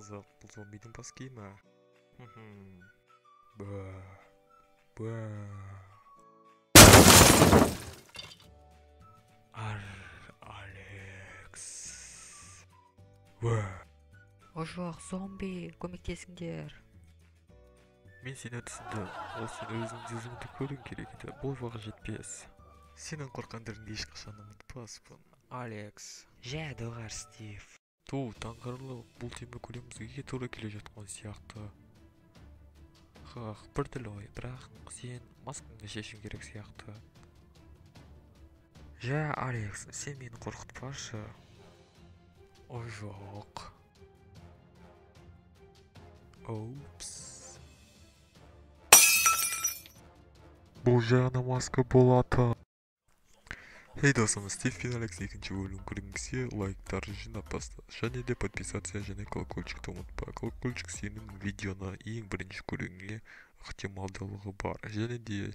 қызық, бұл зомбидің бас киімі. Ба. Алекс. Ожоқ, зомби, көмектесіңдер. Мен сені түсіндім. Ол сен өзің жүзіңді көрің керек еді. Бұл вағы жетпес. Сенің қорқандырыңды ешқашан ұмытпаспын. Алекс. Жә, доғар, Стив. Таңғарлық, бұл темір көлемізге тура келе жатқан сияқты. Біртүрлі ой, бірақ сен маскаңды шешуің керек сияқты. Жә, Алекс, сен мені қорқытпашы. Ожоқ. Опс. Бұл жаңа маска болады. Хей досым, Стив пен Алекс екінші бөлім көргіңізге лайктарды жинап басты. Және де подписация және колокольчикті ұмытпа. Колокольчик сенің видеоны ең бірінші көруіңе ықтималдылығы бар. Және де